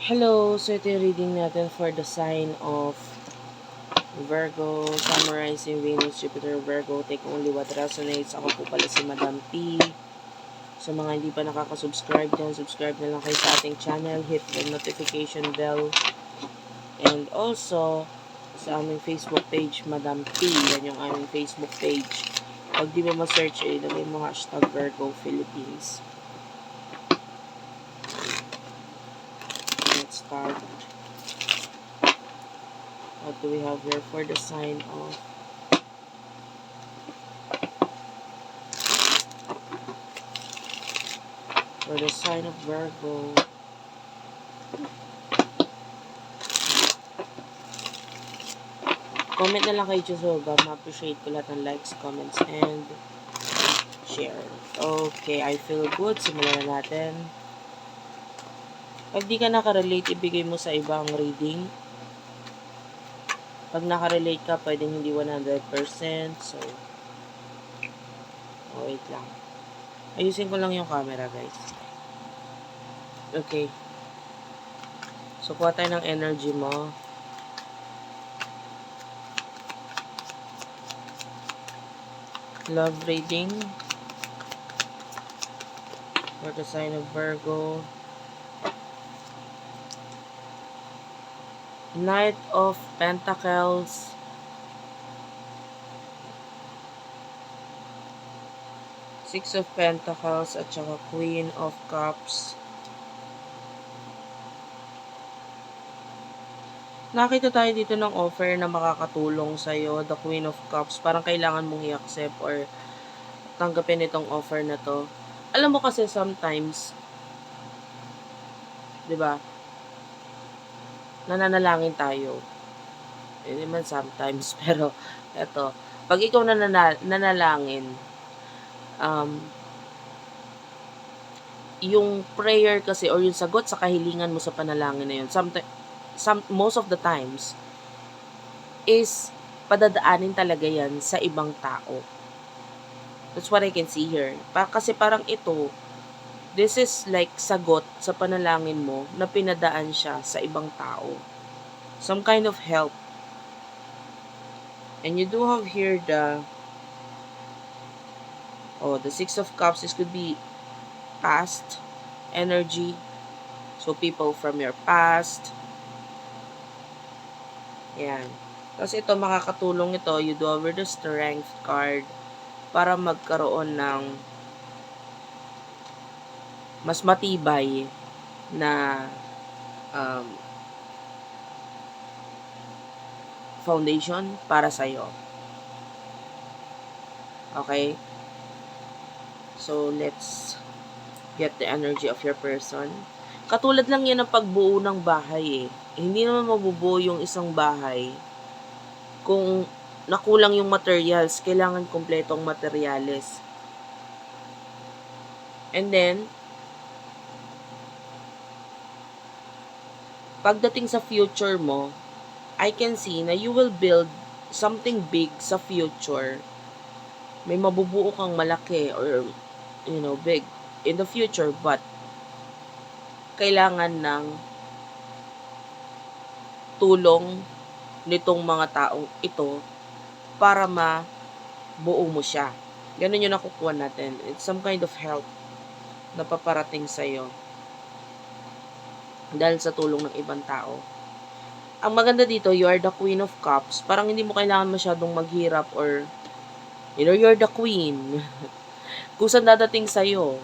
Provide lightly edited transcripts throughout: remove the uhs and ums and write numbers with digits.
Hello! So ito yung reading natin for the sign of Virgo, summarizing Venus, Jupiter, Virgo, take only what resonates. Ako po pala si Madam P. Sa mga hindi pa nakaka-subscribe dyan, subscribe na lang kayo sa ating channel, hit the notification bell, and also sa aming Facebook page, Madam P. Yan yung aming Facebook page. Pag di mo ma-search, ilagay mo hashtag Virgo Philippines. Let's start. What do we have here for the sign of Virgo? Comment na lang kayo dyan sa baba. Ma-appreciate ko lahat ng likes, comments, and share. Okay, I feel good. Simulan na natin. Pag di ka nakarelate, ibigay mo sa iba ang reading. Pag nakarelate ka, pwedeng hindi 100%. So, wait lang. Ayusin ko lang yung camera, guys. Okay. So, kuha tayo ng energy mo. Love reading for the sign of Virgo. Knight of Pentacles, Six of Pentacles, at saka Queen of Cups. Nakita tayo dito ng offer na makakatulong sa'yo, the Queen of Cups. Parang kailangan mong i-accept or tanggapin itong offer na to. Alam mo kasi sometimes, di ba, nananalangin tayo. Hindi man sometimes, pero eto, pag ikaw nanalangin, yung prayer kasi or yung sagot sa kahilingan mo sa panalangin na yun, most of the times, is padadaanin talaga yan sa ibang tao. That's what I can see here. Kasi parang ito, this is like sagot sa panalangin mo na pinadaan siya sa ibang tao. Some kind of help. And you do have here the Six of Cups. This could be past energy. So, people from your past. Yan. Tapos ito, makakatulong ito. You do over the Strength card para magkaroon ng mas matibay na foundation para sa'yo. Okay? So, let's get the energy of your person. Katulad lang yan ng pagbuo ng bahay eh. Hindi naman mabubuo yung isang bahay kung nakulang yung materials. Kailangan kompletong materyales. And then, pagdating sa future mo, I can see na you will build something big sa future. May mabubuo kang malaki or, big in the future, but kailangan ng tulong nitong mga taong ito para mabuo mo siya. Ganun yung nakukuha natin. It's some kind of help na paparating sa'yo dahil sa tulong ng ibang tao. Ang maganda dito, you are the Queen of Cups. Parang hindi mo kailangan masyadong maghirap or you're the queen. Kung saan dadating sa'yo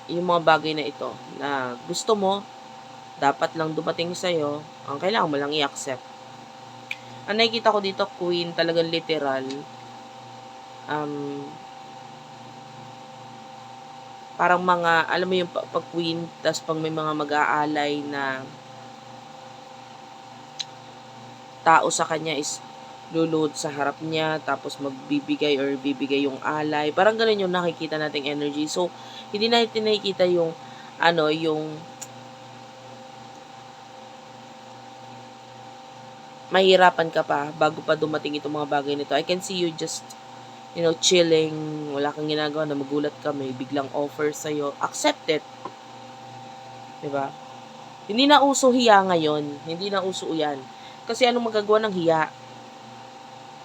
yung mga bagay na ito na gusto mo, dapat lang dumating sa'yo, ang kailangan mo lang i-accept. Ang nakikita ko dito, queen, talagang literal. Parang mga, alam mo yung pag queen, tas pag may mga mag-aalay na tao sa kanya is luluhod sa harap niya, tapos magbibigay or bibigay yung alay. Parang ganun yung nakikita nating energy. So, hindi natin nakikita yung, yung mahirapan ka pa bago pa dumating itong mga bagay nito. I can see you just, chilling, wala kang ginagawa na magulat ka, may biglang offer sa'yo. Accept it. Diba? Hindi na uso hiya ngayon. Hindi na uso yan. Kasi anong magagawa ng hiya?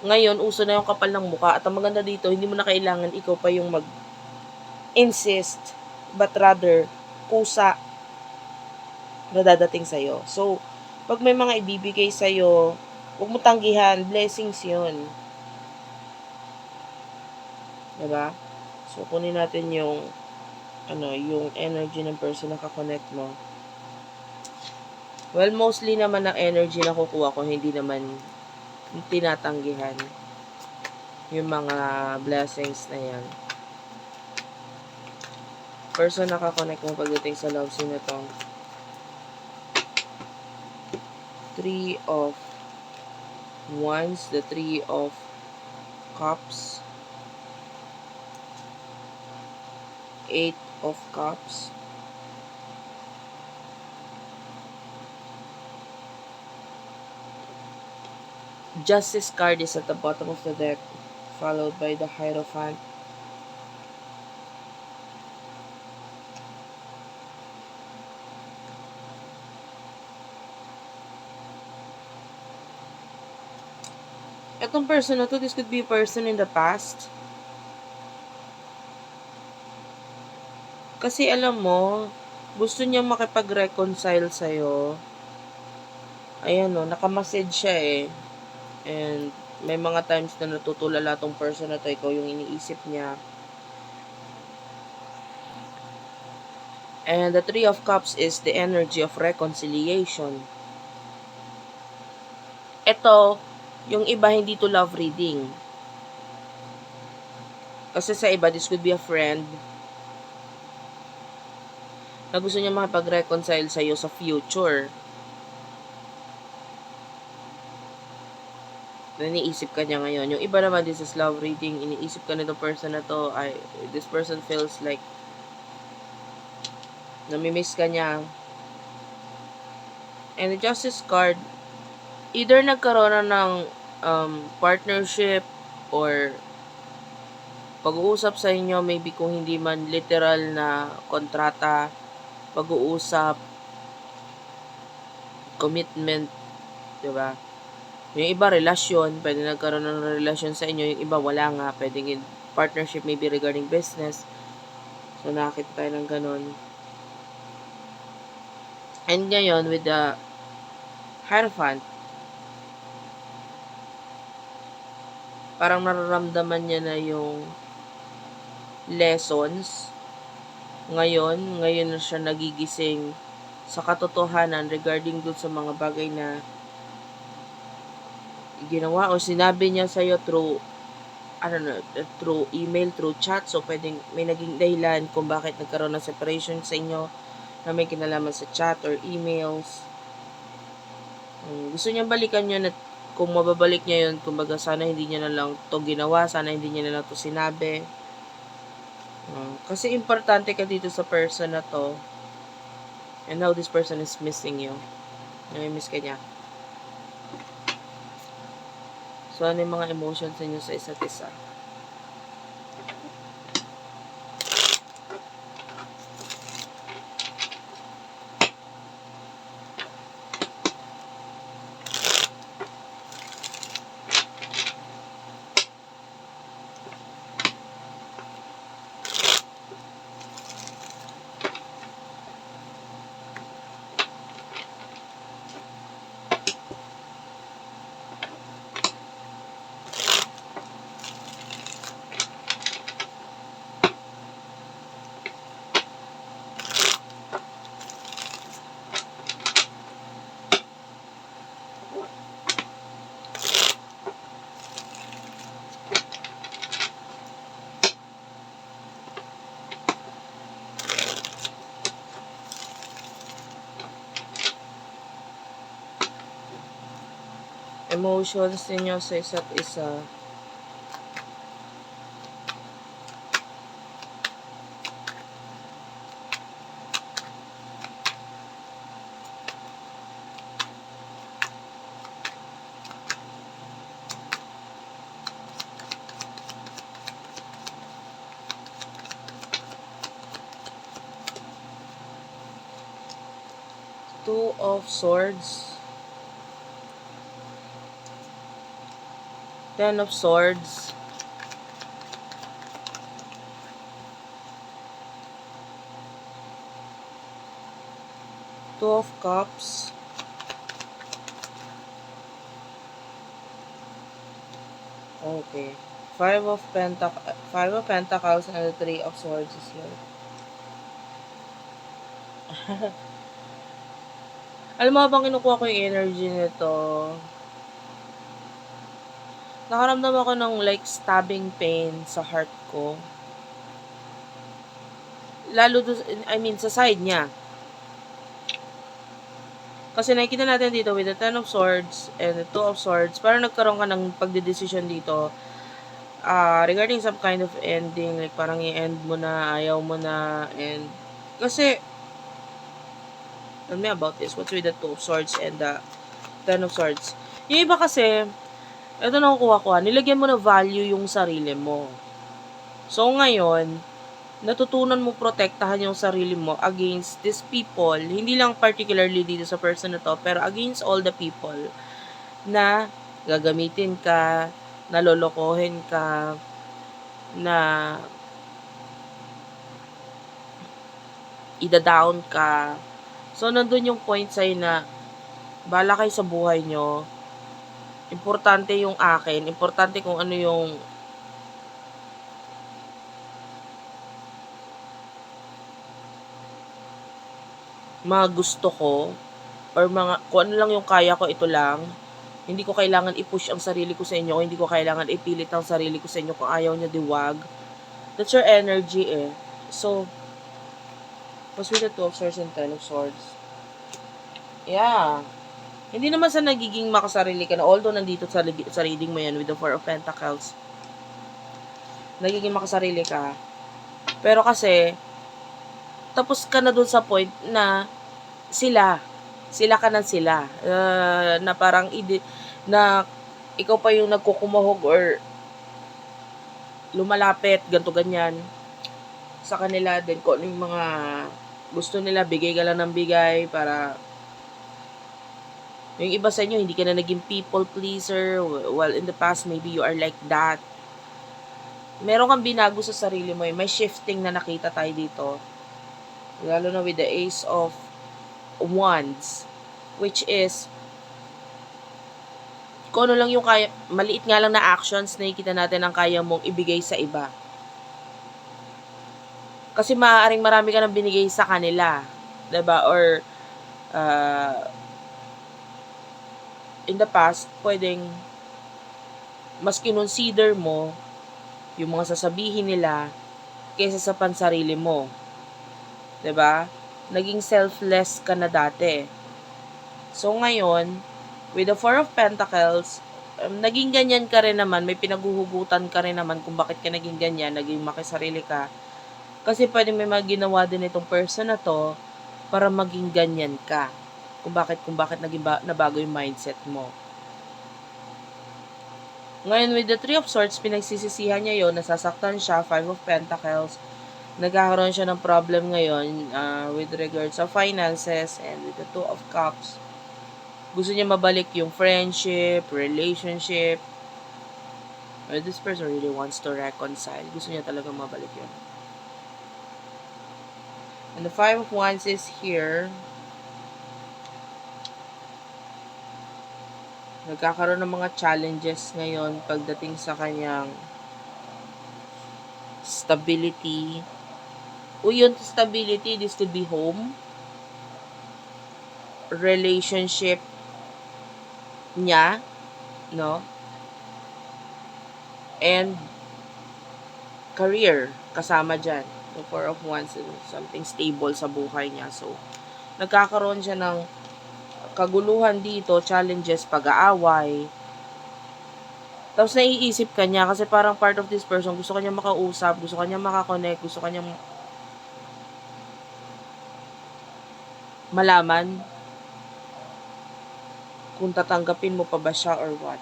Ngayon, uso na yung kapal ng mukha. At ang maganda dito, hindi mo na kailangan ikaw pa yung mag-insist, but rather, kusa na dadating sa'yo. So, pag may mga ibibigay sa'yo, huwag mo tanggihan, blessings yun. Diba? So, kunin natin yung yung energy ng person na kakonect mo. Well, mostly naman ang energy na kukuha ko, hindi naman tinatanggihan yung mga blessings na yan. Person na kakonect mo pagdating sa love scene na to. 3 of Wands, the 3 of Cups, 8 of Cups, Justice card is at the bottom of the deck, followed by the Hierophant. Itong person na to, this could be a person in the past. Kasi alam mo, gusto niya makipag-reconcile sa'yo. Ayan o, nakamasage siya eh. And may mga times na natutulala tong person na to, ikaw yung iniisip niya. And the 3 of Cups is the energy of reconciliation. Ito, yung iba hindi to love reading. Kasi sa iba, this could be a friend na gusto niya makipag-reconcile sa'yo sa future. Iniisip ka niya ngayon. Yung iba naman, this is love reading. Iniisip ka nitong person na to, this person feels like namimiss ka niya. And the Justice card, either nagkaroon na ng partnership or pag-uusap sa inyo, maybe kung hindi man literal na kontrata, pag-uusap, commitment, diba? Yung iba, relasyon, pwede nagkaroon ng relasyon sa inyo, yung iba, wala nga, pwedeng partnership, maybe regarding business. So, nakakita tayo ng ganun. And ngayon, with the Hierophant, parang nararamdaman niya na yung lessons. Ngayon na siya nagigising sa katotohanan regarding dun sa mga bagay na ginawa o sinabi niya sa'yo through, through email, through chat. So, pwedeng may naging dahilan kung bakit nagkaroon ng separation sa inyo na may kinalaman sa chat or emails. Gusto niyang balikan yun at kung mababalik niya yun, kumbaga sana hindi niya na lang to ginawa, sana hindi niya na lang to sinabi. Kasi importante ka dito sa person na to. And now this person is missing you. Nami-miss ka niya. So, ano yung mga emotions ninyo sa isa't isa? Emotions ninyo sa isa't isa. Two of Swords. Ten of Swords. Two of Cups. Okay. Five of Pentacles and the Three of Swords is here. Alam mo, habang kinukuha ko yung energy nito, nakaramdam ako ng like stabbing pain sa heart ko. Lalo sa side niya. Kasi nakikita natin dito with the Ten of Swords and the Two of Swords, parang nagkaroon ka ng pagdedesisyon dito regarding some kind of ending, like parang i-end mo na, ayaw mo na, and kasi tell me about this. What's with the Two of Swords and the Ten of Swords? Yung iba kasi, ito nakukuha ko, nilagyan mo na value yung sarili mo. So, ngayon, natutunan mo protektahan yung sarili mo against these people, hindi lang particularly dito sa person na to, pero against all the people na gagamitin ka, nalolokohin ka, na ida-down ka. So, nandun yung point sa'yo na bala kayo sa buhay nyo. Importante yung akin. Importante kung ano yung mga gusto ko or kung ano lang yung kaya ko, ito lang. Hindi ko kailangan i-push ang sarili ko sa inyo, hindi ko kailangan ipilit ang sarili ko sa inyo. Kung ayaw nyo, diwag. That's your energy eh. So, what's with the Two of Swords and Ten of Swords? Yeah. Hindi naman sa nagiging makasarili ka na, although nandito sa reading mo yan with the Four of Pentacles, nagiging makasarili ka. Pero kasi, tapos ka na dun sa point na sila ka ng sila. Na parang, na ikaw pa yung nagkukumahog or lumalapit, ganto ganyan, sa kanila din. Kung ano yung mga gusto nila, bigay ka lang ng bigay para yung iba sa inyo, hindi ka na naging people pleaser. Well, in the past, maybe you are like that. Meron kang binago sa sarili mo. May shifting na nakita tayo dito. Lalo na with the Ace of Wands. Which is, kung ano lang yung kaya, maliit nga lang na actions, nakikita natin ang kaya mong ibigay sa iba. Kasi maaaring marami ka nang binigay sa kanila. Diba? Or, in the past, pwedeng mas kinonsider mo yung mga sasabihin nila kaysa sa pansarili mo. 'Di ba? Naging selfless ka na dati. So ngayon, with the Four of Pentacles, naging ganyan ka rin naman, may pinaguhugutan ka rin naman kung bakit ka naging ganyan, naging makisarili ka. Kasi pwedeng may mga ginawa din itong person na to para maging ganyan ka. Kung bakit naging nabago yung mindset mo. Ngayon, with the Three of Swords, pinagsisisihan niya yon, nasasaktan siya, Five of Pentacles, nagkakaroon siya ng problem ngayon with regards sa finances, and with the Two of Cups, gusto niya mabalik yung friendship, relationship, or this person really wants to reconcile. Gusto niya talaga mabalik yun. And the Five of Wands is here. Nagkakaroon ng mga challenges ngayon pagdating sa kanyang stability. Yung stability, this could be home, relationship niya, no? And career, kasama dyan. The Four of Wands, something stable sa buhay niya. So, nagkakaroon siya ng kaguluhan dito, challenges, pag-aaway. Tapos naiisip ka niya kasi parang part of this person, gusto kanya makausap, gusto kanya makakonect, gusto kanya malaman kung tatanggapin mo pa ba siya or what.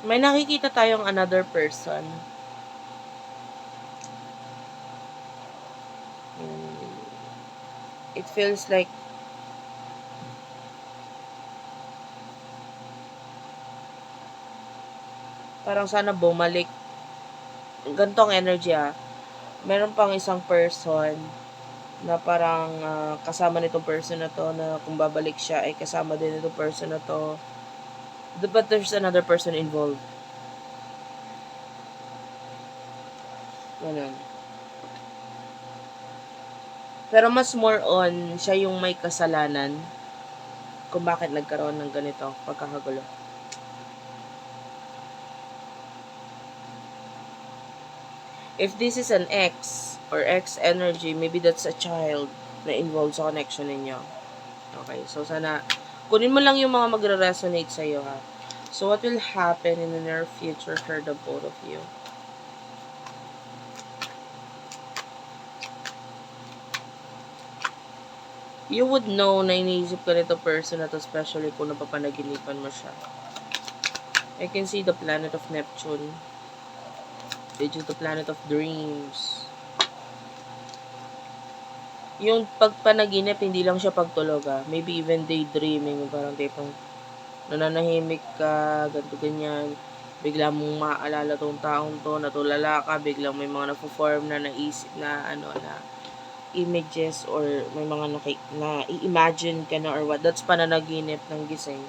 May nakikita tayong another person. It feels like parang sana bumalik. Gantong energy Meron pang isang person na parang kasama nitong person na to, na kung babalik siya ay kasama din nitong person na to. But there's another person involved. Ganun. Pero mas more on, siya yung may kasalanan kung bakit nagkaroon ng ganito pagkakagulo. If this is an ex or ex energy, maybe that's a child na involved sa connection ninyo. Okay, so sana kunin mo lang yung mga magre-resonate sa iyo So what will happen in the near future for the both of you? You would know na iniisip ka nito person na to, especially kung napapanaginipan mo siya. I can see the planet of Neptune, which is the planet of dreams. Yung pagpanaginip, hindi lang siya pagtulog Maybe even daydreaming, parang tipong nananahimik ka, ganito ganyan. Bigla mong maaalala tong taong to, natulala ka, biglang may mga na-form na naisip na images or may mga i-imagine ka na or what. That's pananaginip ng gising.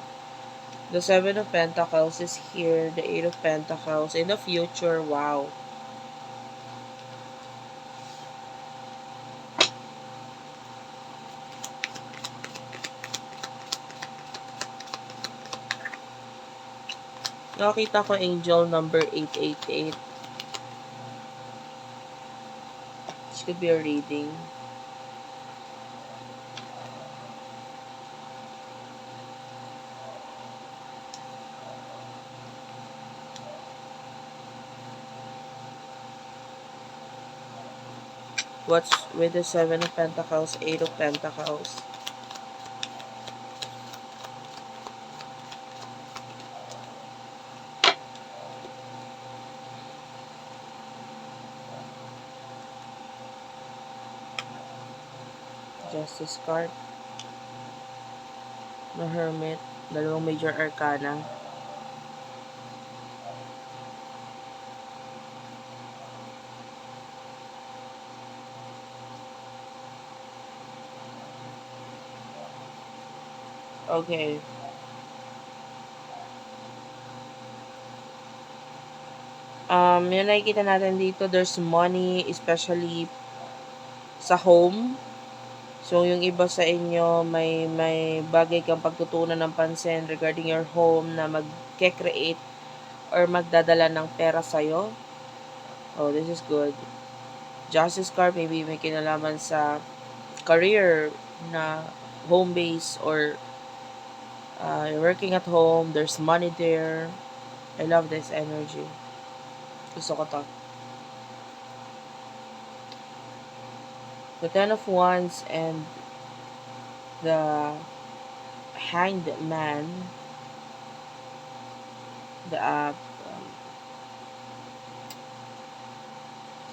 The 7 of Pentacles is here. The 8 of Pentacles. In the future, wow. Nakita ko angel number 888. This could be a reading. What's with the 7 of Pentacles, 8 of Pentacles? Justice card. The Hermit. Dalawang major arcana. Okay. Yung nakikita natin dito, there's money, especially sa home. So, yung iba sa inyo, may bagay kang pagtutunan ng pansin regarding your home na mag-create or magdadala ng pera sa'yo. Oh, this is good. Justice card, maybe may kinalaman sa career na home base or working at home, there's money there. I love this energy. Gusto ko to. The 10 of Wands and the Hanged Man. The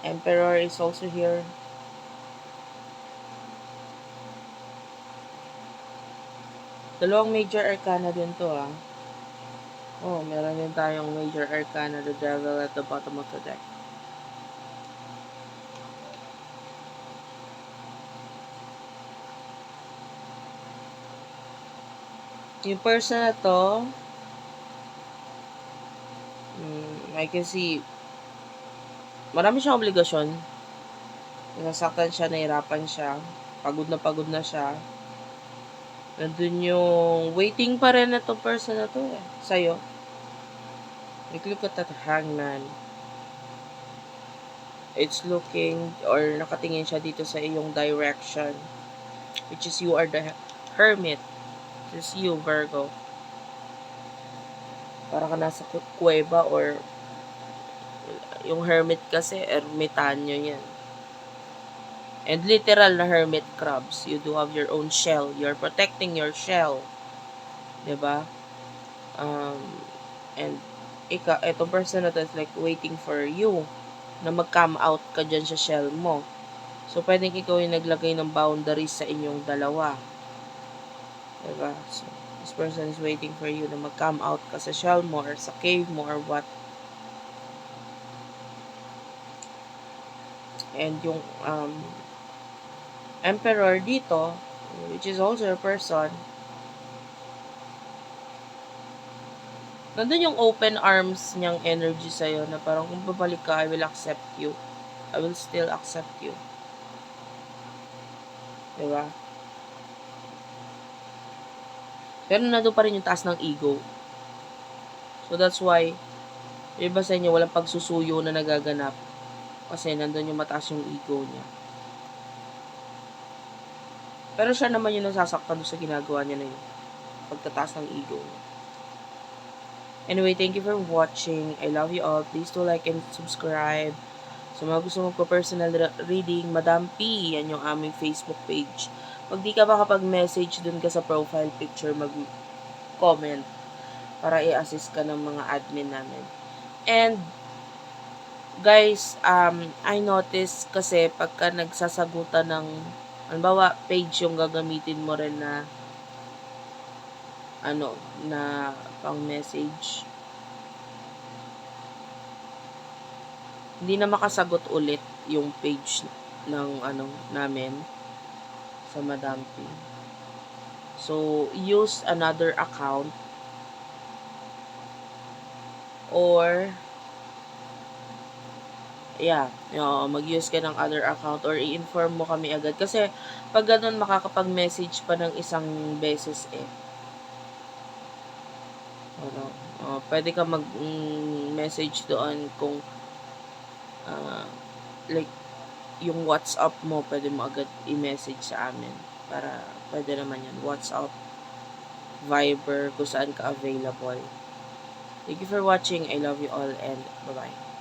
Emperor is also here. Dalawang major arcana din to Oh, meron din tayong major arcana, the Devil at the bottom of the deck. Yung person na to, I can see, marami siyang obligasyon. Nasaktan siya, nahirapan siya, pagod na siya. Nandun yung waiting pa rin na to person na to sa'yo. Like, look at that Hangman. It's looking, or nakatingin siya dito sa iyong direction. Which is you are the Hermit. Which is you, Virgo. Para ka nasa kuweba or yung Hermit kasi, ermitanyo yan. And literal na hermit crabs. You do have your own shell. You're protecting your shell. Diba? And etong person na to is like waiting for you na mag-come out ka dyan sa shell mo. So, pwedeng ikaw yung naglagay ng boundaries sa inyong dalawa. Diba? So, this person is waiting for you na mag-come out ka sa shell mo or sa cave mo or what. And yung Emperor dito, which is also a person, nandun yung open arms niyang energy sa'yo na parang kung babalik ka, I will accept you. I will still accept you. Diba? Pero nandun pa rin yung taas ng ego. So that's why, iba sa inyo, walang pagsusuyo na nagaganap. Kasi nandun yung mataas yung ego niya. Pero siya naman yung nasasaktan doon sa ginagawa niya na yun. Pagtataas ng ego niya. Anyway, thank you for watching. I love you all. Please do like and subscribe. So, mga gusto mo po personal reading, Madam P, yan yung aming Facebook page. Pag di ka makapag-message dun ka sa profile picture, mag-comment para i-assist ka ng mga admin namin. And, guys, I noticed kasi pagka nagsasagutan ng, halimbawa, page yung gagamitin mo rin na na pang-message. Hindi na makasagot ulit yung page ng namin sa Madam P. So, use another account or mag-use ka ng other account or i-inform mo kami agad. Kasi, pag ganun, makakapag-message pa ng isang beses pwede ka mag-message doon kung like yung WhatsApp mo, pwede mo agad i-message sa amin para pwede naman yan, WhatsApp, Viber, kung saan ka available. Thank you for watching. I love you all and bye-bye.